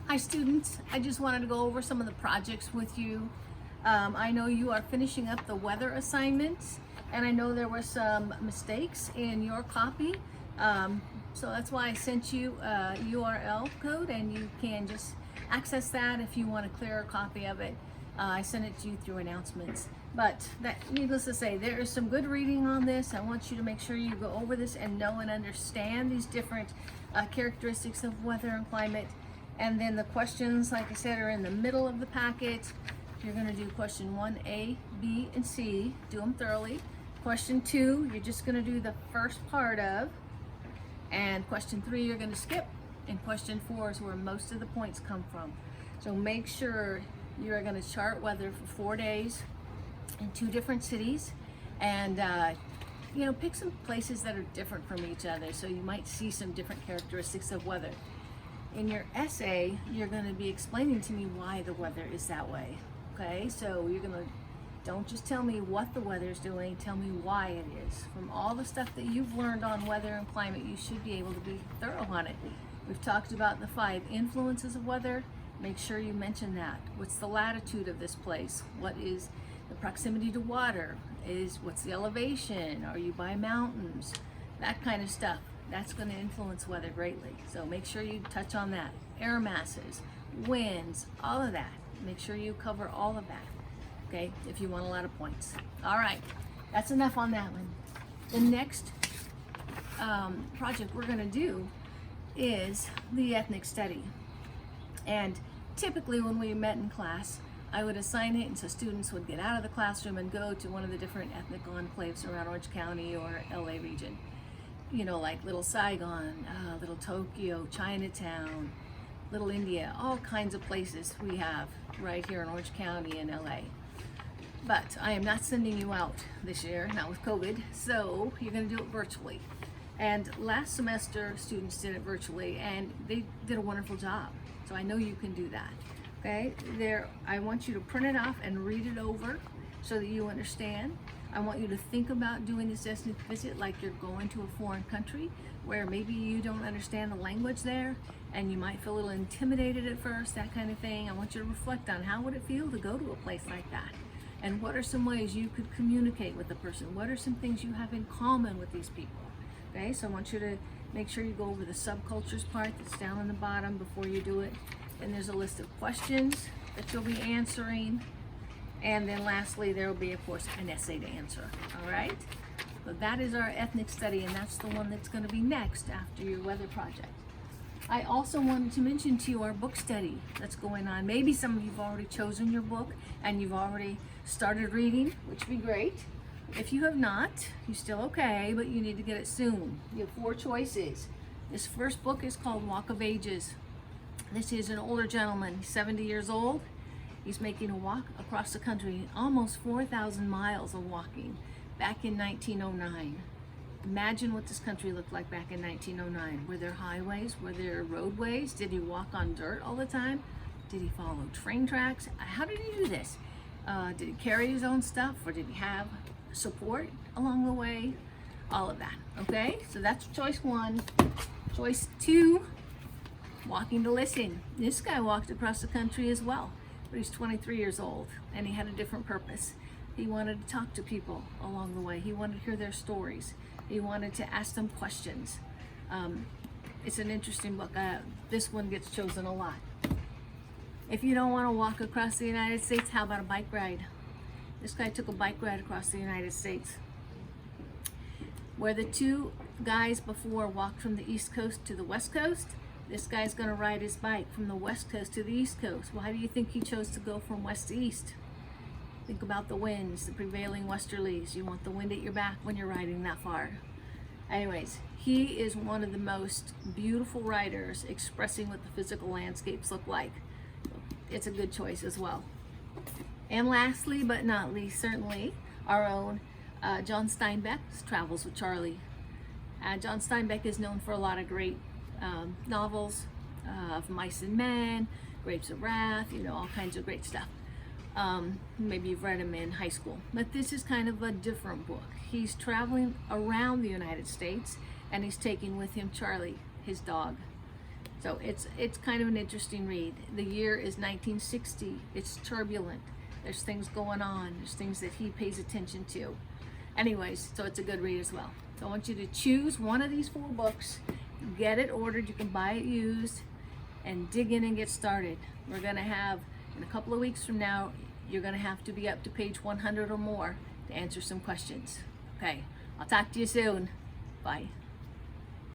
Hi students, I just wanted to go over some of the projects with you. I know you are finishing up the weather assignments, and I know there were some mistakes in your copy. So that's why I sent you a URL code, and you can just access that if you want a clearer copy of it. I sent it to you through announcements. But that, needless to say, there is some good reading on this. I want you to make sure you go over this and know and understand these different characteristics of weather and climate. And then the questions, like I said, are in the middle of the packet. You're going to do question 1A, B, and C. Do them thoroughly. Question 2, you're just going to do the first part of. And question 3, you're going to skip. And question 4 is where most of the points come from. So make sure you're going to chart weather for 4 days in 2 different cities. And pick some places that are different from each other, so you might see some different characteristics of weather. In your essay, you're going to be explaining to me why the weather is that way. Okay, so you're going to, don't just tell me what the weather is doing, tell me why it is. From all the stuff that you've learned on weather and climate, you should be able to be thorough on it. We've talked about the 5 influences of weather. Make sure you mention that. What's the latitude of this place? What is the proximity to water? What's the elevation? Are you by mountains? That kind of stuff. That's going to influence weather greatly. So make sure you touch on that. Air masses, winds, all of that. Make sure you cover all of that, okay, if you want a lot of points. All right, that's enough on that one. The next project we're going to do is the ethnic study. And typically when we met in class, I would assign it, and so students would get out of the classroom and go to one of the different ethnic enclaves around Orange County or LA region. You know, like Little Saigon, Little Tokyo, Chinatown, Little India, all kinds of places we have right here in Orange County and LA. But I am not sending you out this year, not with COVID, so you're going to do it virtually. And last semester, students did it virtually, and they did a wonderful job. So I know you can do that. Okay, I want you to print it off and read it over so that you understand. I want you to think about doing this ethnic visit like you're going to a foreign country where maybe you don't understand the language there and you might feel a little intimidated at first, that kind of thing. I want you to reflect on how would it feel to go to a place like that, and what are some ways you could communicate with the person. What are some things you have in common with these people? Okay, so I want you to make sure you go over the subcultures part that's down on the bottom before you do it. And there's a list of questions that you'll be answering. And then lastly, there will be, of course, an essay to answer. All right? So that is our ethnic study, and that's the one that's going to be next after your weather project. I also wanted to mention to you our book study that's going on. Maybe some of you have already chosen your book and you've already started reading, which would be great. If you have not, you're still okay, but you need to get it soon. You have 4 choices. This first book is called Walk of Ages. This is an older gentleman, 70 years old. He's making a walk across the country, almost 4,000 miles of walking back in 1909. Imagine what this country looked like back in 1909. Were there highways? Were there roadways? Did he walk on dirt all the time? Did he follow train tracks? How did he do this? Did he carry his own stuff, or did he have support along the way? All of that, okay? So that's choice 1. Choice 2, walking to listen. This guy walked across the country as well, but he's 23 years old, and he had a different purpose. He wanted to talk to people along the way. He wanted to hear their stories. He wanted to ask them questions. It's an interesting book. This one gets chosen a lot. If you don't want to walk across the United States, how about a bike ride? This guy took a bike ride across the United States. Where the 2 guys before walked from the East Coast to the West Coast, this guy's going to ride his bike from the West Coast to the East Coast. Why do you think he chose to go from west to east? Think about the winds, the prevailing westerlies. You want the wind at your back when you're riding that far. Anyways, he is one of the most beautiful riders, expressing what the physical landscapes look like. It's a good choice as well. And lastly, but not least, certainly, our own John Steinbeck's Travels with Charlie. John Steinbeck is known for a lot of great novels, of Mice and Men, Grapes of Wrath, all kinds of great stuff. Maybe you've read him in high school, but this is kind of a different book. He's traveling around the United States, and he's taking with him Charlie, his dog. So it's kind of an interesting read. The year is 1960. It's turbulent. There's things going on. There's things that he pays attention to. Anyways, so it's a good read as well. So I want you to choose one of these 4 books, get it ordered. You can buy it used, and dig in and get started. We're gonna have, in a couple of weeks from now, you're gonna have to be up to page 100 or more to answer some questions. Okay, I'll talk to you soon. Bye.